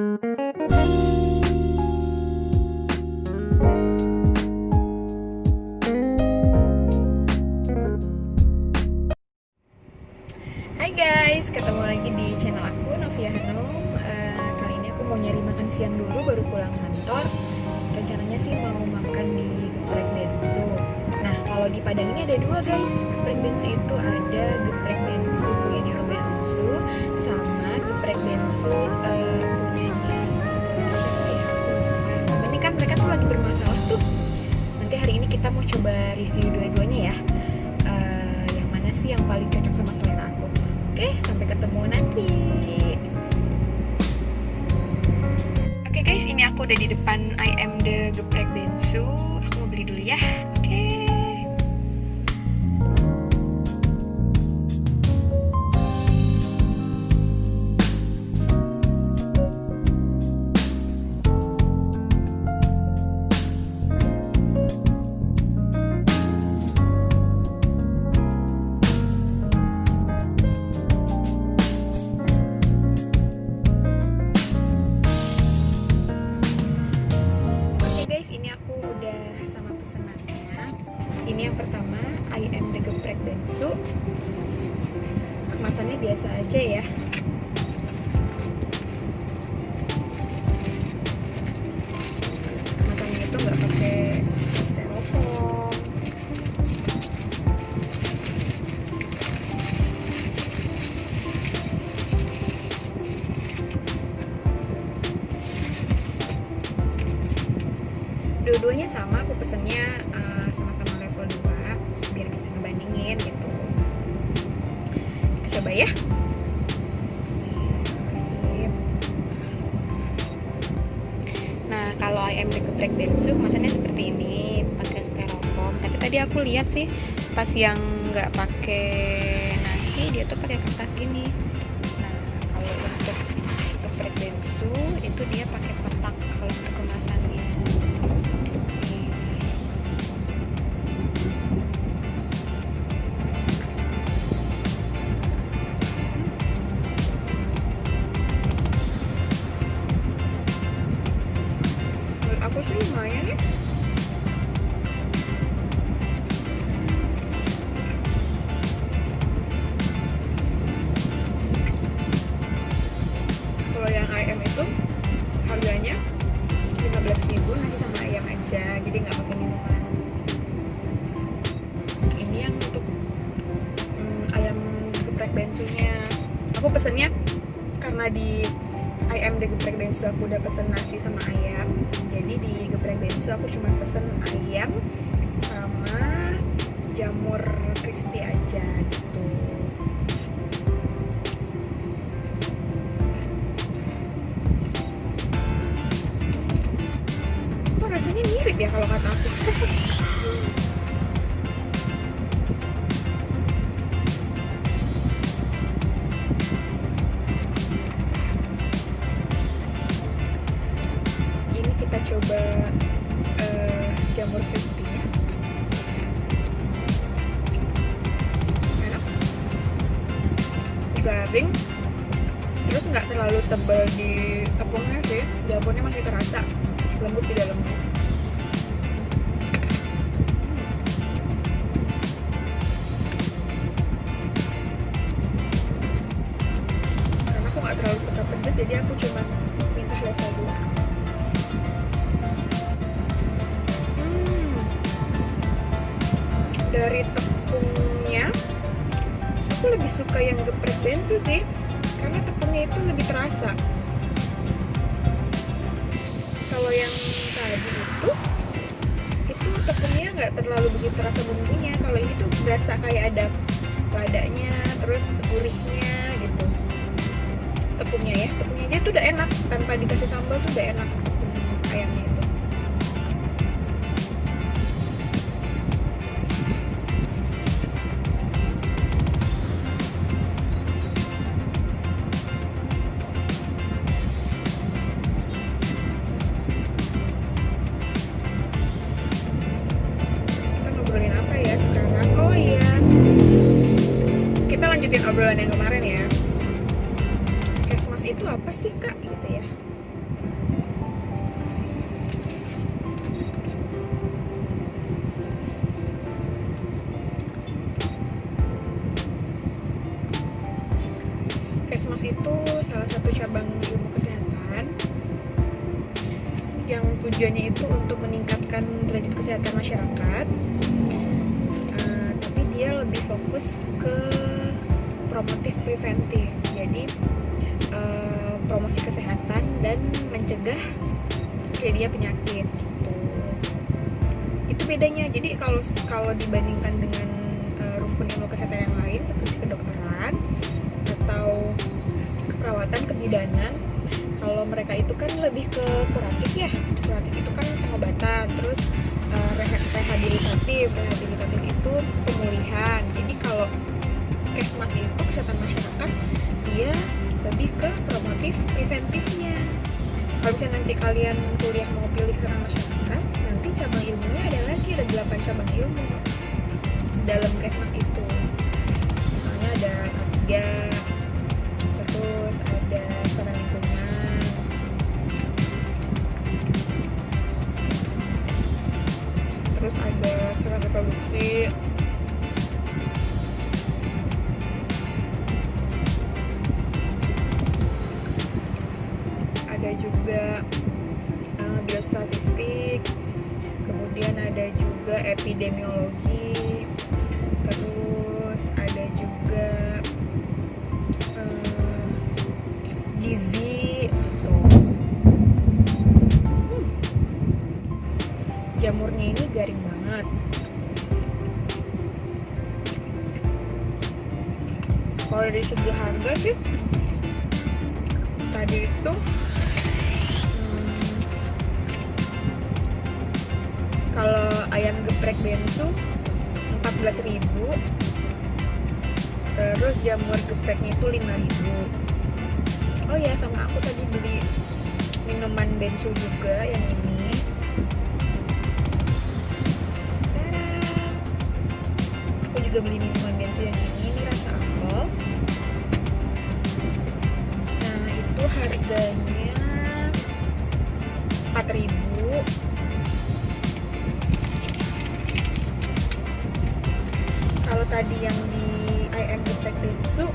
Hai guys, ketemu lagi di channel aku, Novia Hanum. Kali ini aku mau nyari makan siang dulu baru pulang kantor. Rencananya sih mau makan di geprek bensu. Nah, kalau di Padang ini ada dua guys. Geprek bensu itu ada geprek bensu punyanya Robin Onsu sama geprek bensu punyanya siapa ya? Ini kan mereka tuh lagi bermasalah tuh. Nanti hari ini kita mau coba review dua-duanya ya. Yang mana sih yang paling cocok sama selera aku? Oke, sampai ketemu nanti. Oke guys, ini aku udah di depan I Am The Geprek Bensu. Aku mau beli dulu ya. Oke. Ini yang pertama, I Am The Geprek Bensu. Kemasannya biasa aja ya. Kemasannya itu nggak pakai styrofoam. Dua-duanya sama, aku pesennya sama-sama level 2 biar bisa ngebandingin gitu. Kita coba ya. Nah, kalau I Am The Geprek Bensu kemasannya seperti ini, pakai styrofoam. Tapi tadi aku lihat sih pas yang nggak pakai nasi dia tuh pakai kertas gini. Nah, kalau untuk geprek bensu itu dia pakai kotak kalau untuk kemasannya. Aku sih lumayan ya. Kalau yang ayam itu harganya 15.000 nasi sama ayam aja, jadi nggak pakai minuman. Ini yang untuk ayam geprek bensunya. Aku pesennya karena di I Am The Geprek Bensu aku udah pesen nasi sama ayam. Jadi di geprek bensu aku cuma pesen ayam sama jamur crispy aja gitu. Kok rasanya mirip ya kalau kata aku. Kita coba jamur crispy-nya. Enak, garing, terus nggak terlalu tebal di tepungnya sih, jamurnya masih terasa lembut di dalamnya. Karena aku nggak terlalu suka pedas, jadi aku cuma minta level 2. Dari tepungnya aku lebih suka yang geprek bensu sih, karena tepungnya itu lebih terasa. Kalau yang tadi itu tepungnya nggak terlalu begitu terasa bumbunya. Kalau ini tuh berasa kayak ada ladanya, terus gurihnya gitu. Tepungnya aja tuh udah enak, tanpa dikasih sambal tuh udah enak ayamnya itu. Obrolan yang kemarin ya, Christmas itu apa sih kak gitu ya. Kesmas itu salah satu cabang ilmu kesehatan yang tujuannya itu untuk meningkatkan derajat kesehatan masyarakat, tapi dia lebih fokus ke promotif preventif, jadi promosi kesehatan dan mencegah terjadinya penyakit gitu. Itu bedanya. Jadi kalau dibandingkan dengan rumpun ilmu kesehatan yang lain seperti kedokteran atau keperawatan, kebidanan, kalau mereka itu kan lebih ke kuratif ya. Kuratif itu kan pengobatan, terus rehabilitatif itu pemulihan. Jadi kalau Kesmas itu kesehatan masyarakat, dia lebih ke promotif preventifnya. Kalau misalnya nanti kalian kuliah mau pilih kesehatan masyarakat, nanti cabang ilmunya ada lagi, ada 8 cabang ilmu dalam Kesmas itu. Misalnya ada K3, terus ada kesehatan lingkungan, terus ada kesehatan reproduksi, ada juga biostatistik, kemudian ada juga epidemiologi, terus ada juga gizi tuh. Jamurnya ini garing banget. Kalau dari segi harga sih tadi itu kalau ayam geprek bensu 14.000, terus jamur gepreknya itu 5.000. Oh ya, sama aku tadi beli minuman bensu juga yang ini. Aku juga beli minuman bensu yang ini rasa apel. Nah, itu harganya 4.000. Kalau tadi yang di ayam geprek bensu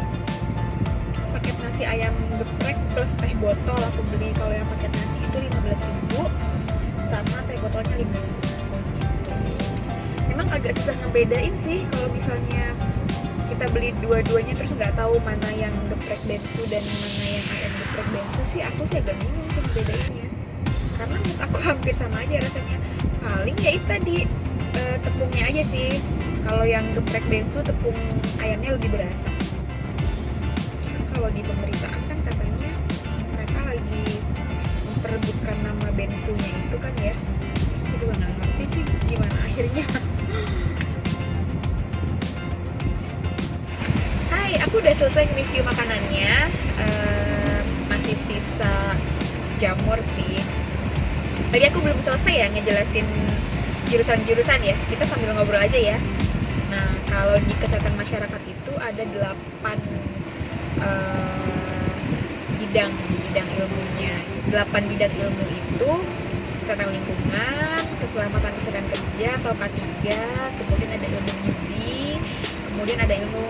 paket nasi ayam geprek plus teh botol aku beli. Kalau yang paket nasi itu 15.000 sama teh botolnya 5.000 gitu. Memang agak susah ngebedain sih kalau misalnya kita beli dua-duanya terus nggak tahu mana yang geprek bensu dan mana yang ayam geprek bensu sih. Aku sih agak bingung sih ngebedainnya, karena menurut aku hampir sama aja rasanya. Paling ya itu tadi tepungnya aja sih. Kalau yang geprek bensu tepung ayamnya lebih berasa. Kalau di pemberitaan kan katanya mereka lagi memperebutkan nama bensunya itu kan ya. Aku juga nggak ngerti sih gimana akhirnya. Hai, aku udah selesai review makanannya. Masih sisa jamur sih. Tadi aku belum selesai ya ngejelasin jurusan-jurusan ya. Kita sambil ngobrol aja ya. Nah, kalau di kesehatan masyarakat itu ada 8 bidang ilmunya. 8 bidang ilmu itu kesehatan lingkungan, keselamatan kesehatan kerja atau K3, kemudian ada ilmu gizi, kemudian ada ilmu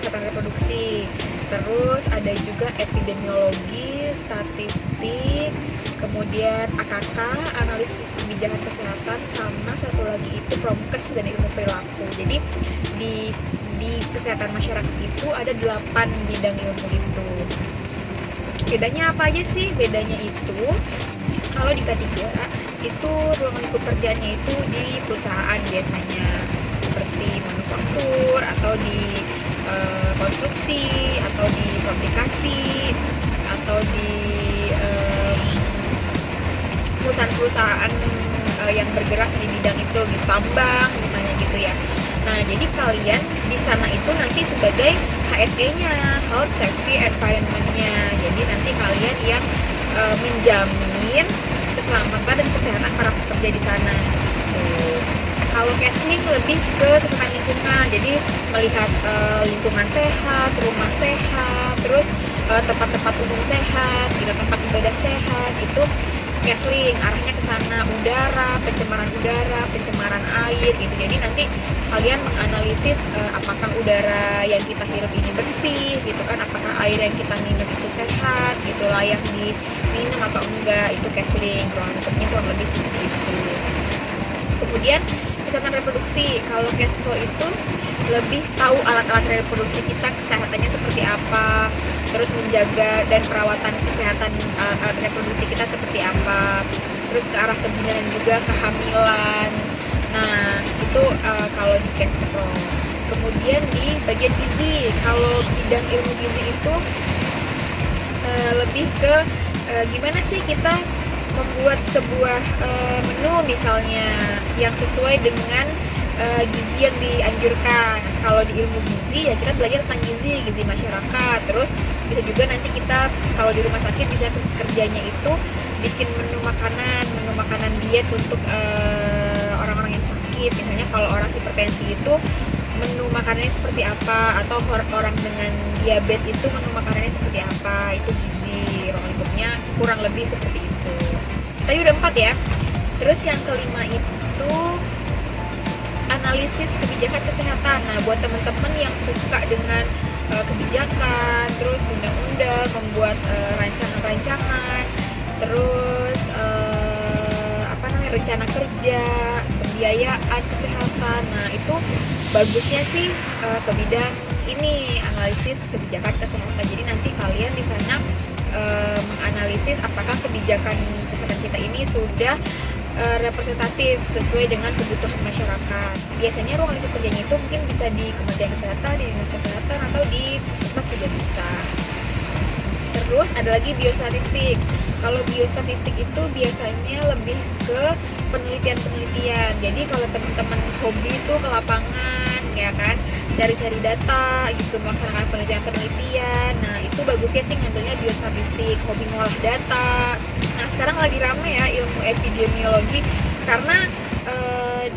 kesehatan reproduksi, terus ada juga epidemiologi, statistik, kemudian AKK, analisis kebijakan kesehatan, sama satu lagi itu promkes dan ilmu perilaku. Jadi di kesehatan masyarakat itu ada 8 bidang ilmu itu. Bedanya apa aja sih? Bedanya itu kalau di K3 itu ruang lingkup kerjanya itu di perusahaan biasanya, seperti manufaktur atau di konstruksi atau di fabrikasi atau di perusahaan-perusahaan yang bergerak di bidang itu, di tambang misalnya gitu ya. Nah, jadi kalian di sana itu nanti sebagai HSE-nya, Health Safety Environment-nya. Jadi nanti kalian yang menjamin keselamatan dan kesehatan para pekerja di sana. Kalau Kesling lebih ke kesehatan lingkungan, jadi melihat lingkungan sehat, rumah sehat, terus tempat-tempat umum sehat, juga tempat ibadah sehat itu Kesling, arahnya ke sana, udara, pencemaran air gitu. Jadi nanti kalian menganalisis apakah udara yang kita hirup ini bersih gitu kan, apakah air yang kita minum itu sehat gitu, layak diminum atau enggak, itu Kesling. Kurang lebih seperti itu. Kemudian kesehatan reproduksi, kalau Kespro itu lebih tahu alat-alat reproduksi kita kesehatannya seperti apa, terus menjaga dan perawatan kesehatan alat reproduksi kita seperti apa, terus ke arah kebidanan juga kehamilan. Nah itu kalau di Kespro. Kemudian di bagian gizi, kalau bidang ilmu gizi itu lebih ke gimana sih kita membuat sebuah menu misalnya yang sesuai dengan gizi yang dianjurkan. Kalau di ilmu gizi ya kita belajar tentang gizi masyarakat. Terus bisa juga nanti kita kalau di rumah sakit bisa kerjanya itu bikin menu makanan diet untuk orang-orang yang sakit. Misalnya kalau orang hipertensi itu menu makanannya seperti apa, atau orang dengan diabetes itu menu makanannya seperti apa, itu gizi. Ruang lingkupnya kurang lebih seperti itu. Tadi udah 4 ya. Terus yang kelima itu analisis kebijakan kesehatan. Nah, buat teman-teman yang suka dengan kebijakan, terus undang-undang, membuat rancangan-rancangan, terus rencana kerja, pembiayaan kesehatan. Nah, itu bagusnya sih ke bidang ini, analisis kebijakan kesehatan. Jadi nanti kalian di sana menganalisis apakah kebijakan kesehatan kita ini sudah representatif sesuai dengan kebutuhan masyarakat. Biasanya ruang lingkup kerjanya itu mungkin bisa di Kementerian Kesehatan, di Dinas Kesehatan, atau di puskesmas juga bisa. Terus ada lagi biostatistik. Kalau biostatistik itu biasanya lebih ke penelitian-penelitian. Jadi kalau teman-teman hobi itu ke lapangan, ya kan, cari-cari data gitu, melaksanakan penelitian-penelitian. Nah, itu bagusnya sih ngambilnya biostatistik, hobi ngolah data. Nah, sekarang lagi rame ya ilmu epidemiologi, karena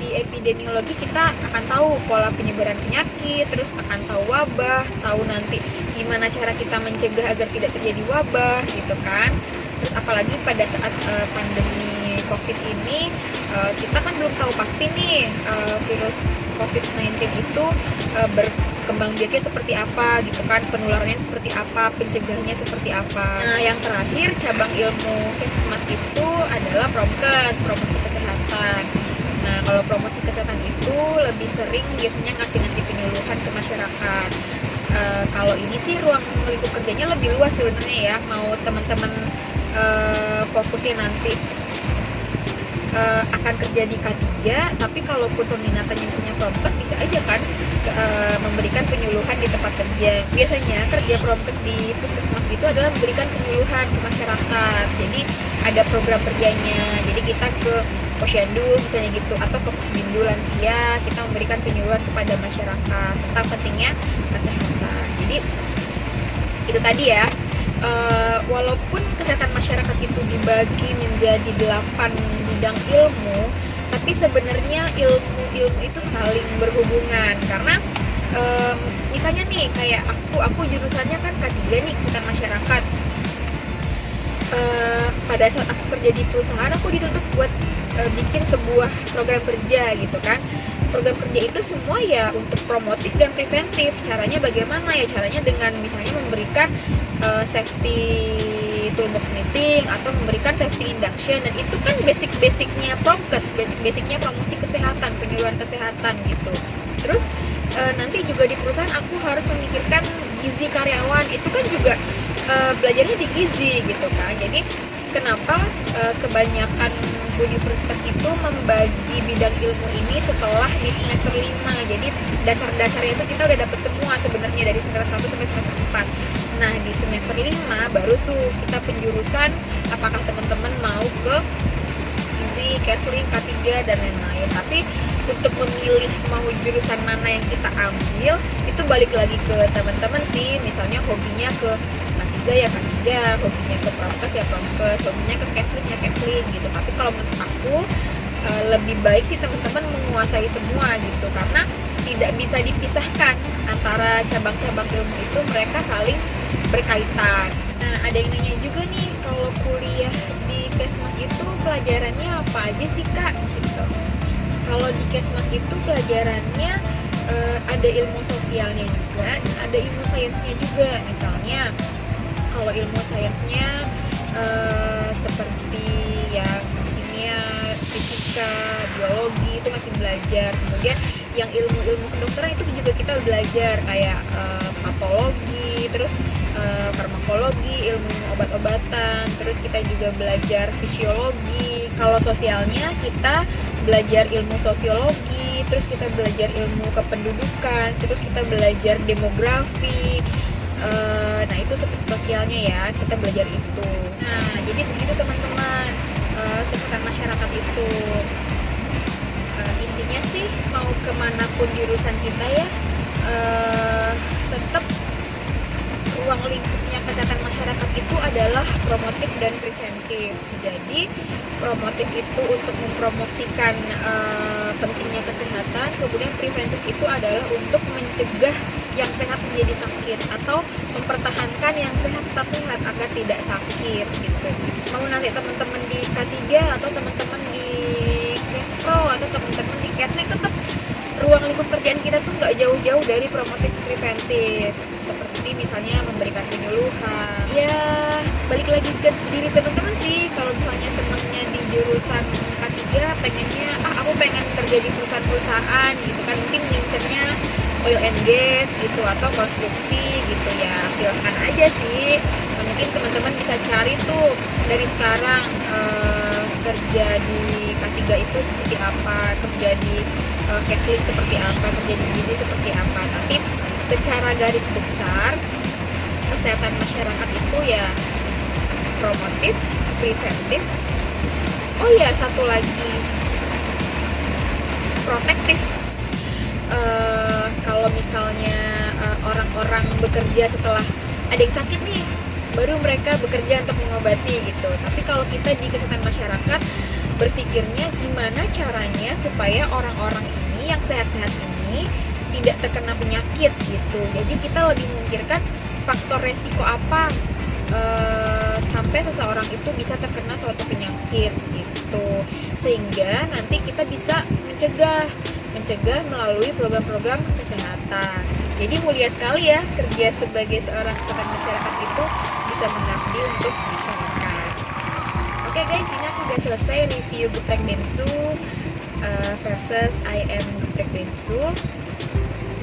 di epidemiologi kita akan tahu pola penyebaran penyakit, terus akan tahu wabah, tahu nanti gimana cara kita mencegah agar tidak terjadi wabah gitu kan. Terus apalagi pada saat pandemi COVID ini, kita kan belum tahu pasti nih virus COVID-19 itu berkembang biaknya seperti apa gitu kan, penularannya seperti apa, pencegahannya seperti apa. Nah, yang terakhir cabang ilmu Kesmas itu adalah Promkes, promosi kesehatan. Nah, kalau promosi kesehatan itu lebih sering biasanya ngasih penyuluhan ke masyarakat. Kalau ini sih ruang lingkup kerjanya lebih luas sebenarnya ya, mau teman-teman fokusnya nanti akan kerja di K3, tapi kalaupun peminatannya misalnya Promkes, bisa aja kan memberikan penyuluhan di tempat kerja. Biasanya kerja Promkes di puskesmas itu adalah memberikan penyuluhan ke masyarakat. Jadi ada program kerjanya, jadi kita ke posyandu misalnya gitu, atau ke posbindu lansia, kita memberikan penyuluhan kepada masyarakat tentang pentingnya kesehatan. Jadi itu tadi ya, walaupun kesehatan masyarakat itu dibagi menjadi 8 bidang ilmu, tapi sebenarnya ilmu itu saling berhubungan. Karena misalnya nih kayak aku jurusannya kan K3 nih, kesehatan masyarakat. Pada saat aku kerja di perusahaan, aku dituntut buat bikin sebuah program kerja gitu kan. Program kerja itu semua ya untuk promotif dan preventif. Caranya bagaimana ya? Caranya dengan misalnya memberikan safety toolbox meeting, atau memberikan safety induction. Dan itu kan basic-basicnya Promkes, basic-basicnya promosi kesehatan, penyuluhan kesehatan gitu. Terus nanti juga di perusahaan aku harus memikirkan gizi karyawan. Itu kan juga belajarnya di gizi gitu kan. Jadi kenapa kebanyakan universitas itu membagi bidang ilmu ini setelah di semester 5. Jadi dasar-dasarnya itu kita udah dapet semua sebenarnya dari semester 1 sampai semester 4. Nah, di semester 5 baru tuh kita penjurusan, apakah teman-teman mau ke gizi, Kesling, K3 dan lain-lain. Tapi untuk memilih mau jurusan mana yang kita ambil, itu balik lagi ke teman-teman sih. Misalnya hobinya ke K3 ya K3, hobinya ke Promkes ya Promkes, hobinya ke Kesling ya Kesling gitu. Tapi kalau menurut aku lebih baik sih teman-teman menguasai semua gitu, karena tidak bisa dipisahkan antara cabang-cabang ilmu itu, mereka saling berkaitan. Nah, ada yang nanya juga nih, kalau kuliah pelajarannya apa aja sih Kak gitu. Kalau di Kesmas itu pelajarannya ada ilmu sosialnya juga, ada ilmu sainsnya juga. Misalnya kalau ilmu sainsnya seperti ya kimia, fisika, biologi itu masih belajar. Kemudian yang ilmu-ilmu kedokteran itu juga kita belajar kayak patologi, terus farmakologi, ilmu obat-obatan, terus kita juga belajar fisiologi. Kalau sosialnya kita belajar ilmu sosiologi, terus kita belajar ilmu kependudukan, terus kita belajar demografi. Nah itu seperti sosialnya ya, kita belajar itu. Nah jadi begitu teman-teman, kesehatan masyarakat itu intinya sih mau kemanapun jurusan kita ya, tetap ruang lingkupnya kesehatan masyarakat itu adalah promotif dan preventif. Jadi promotif itu untuk mempromosikan pentingnya kesehatan, kemudian preventif itu adalah untuk mencegah yang sehat menjadi sakit atau mempertahankan yang sehat tetap sehat agar tidak sakit gitu. Mau nanti teman-teman di K3 atau teman-teman di Kespro atau teman-teman di Keslik, tetap ruang lingkup kerjaan kita tuh nggak jauh-jauh dari promotif preventif, seperti misalnya memberikan penyuluhan. Ya balik lagi ke diri teman-teman sih, kalau misalnya senangnya di jurusan K3 pengennya aku pengen kerja di perusahaan-perusahaan gitu kan, mungkin ngincernya oil and gas gitu atau konstruksi gitu ya, silahkan aja sih. Nah, mungkin teman-teman bisa cari tuh dari sekarang kerja di K3 itu seperti apa, kerja di Keslik seperti apa, kerja di gizi seperti apa. Tapi secara garis besar kesehatan masyarakat itu ya promotif, preventif. Oh ya satu lagi protektif. Kalau misalnya orang-orang bekerja setelah ada yang sakit nih, baru mereka bekerja untuk mengobati gitu. Tapi kalau kita di kesehatan masyarakat berpikirnya gimana caranya supaya orang-orang ini yang sehat-sehat ini tidak terkena penyakit gitu. Jadi kita lebih memikirkan faktor resiko apa sampai seseorang itu bisa terkena suatu penyakit gitu, sehingga nanti kita bisa mencegah melalui program-program kesehatan. Jadi mulia sekali ya kerja sebagai seorang kesehatan masyarakat itu bisa mengabdi untuk masyarakat. Oke guys, ini aku udah selesai review geprek bensu versus IM geprek bensu.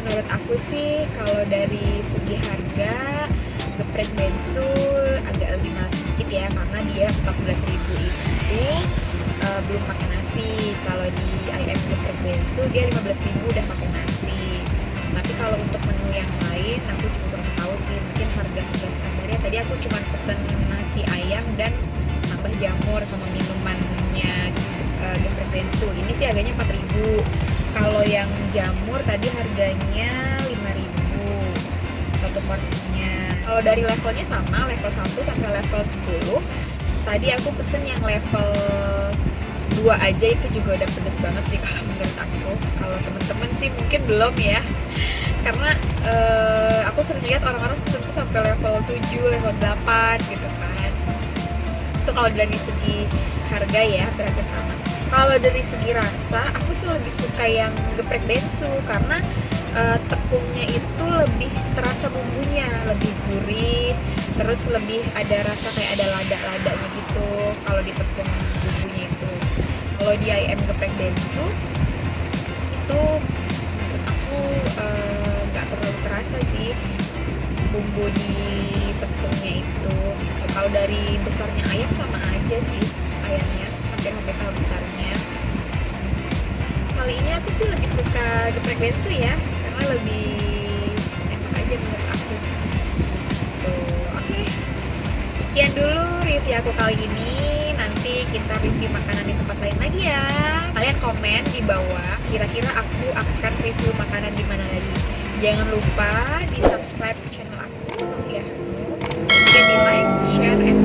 Menurut aku sih kalau dari segi harga geprek bensu agak lebih mahal sedikit ya, karena dia 14.000 itu belum pakai nasi. Kalau di IM geprek bensu dia 15.000 udah pakai nasi. Tapi kalau untuk menu yang lain aku juga kurang tahu sih, mungkin harga standarnya tadi aku cuma pesen nasi ayam dan tambah jamur sama minumannya geprek bensu. Ini sih harganya 4.000. Kalau yang jamur tadi harganya 5.000 satu porsinya. Kalau dari levelnya sama, level 1 sampai level 10. Tadi aku pesen yang level 2 aja, itu juga udah pedes banget sih kalau menurut aku. Kalau temen-temen sih mungkin belum ya, karena aku sering lihat orang-orang pesen tuh sampai level 7, level 8 gitu kan. Itu kalau dari segi harga ya berarti sama. Kalau dari segi rasa, aku sih lebih suka yang geprek bensu karena tepungnya itu lebih terasa bumbunya, lebih gurih, terus lebih ada rasa kayak ada lada-ladanya gitu kalau di tepung bumbunya itu. Kalau di IM geprek bensu itu menurut aku nggak terlalu terasa sih bumbu di tepungnya itu. Kalau dari besarnya ayam sama aja sih ayamnya, hampir sama besarnya. Kali ini aku sih lebih suka geprek bensu ya, karena lebih enak aja menurut aku. Tuh, oke. Sekian dulu review aku kali ini. Nanti kita review makanan di tempat lain lagi ya. Kalian komen di bawah, kira-kira aku akan review makanan di mana lagi. Jangan lupa di subscribe channel aku, ya. Dan di like, share, and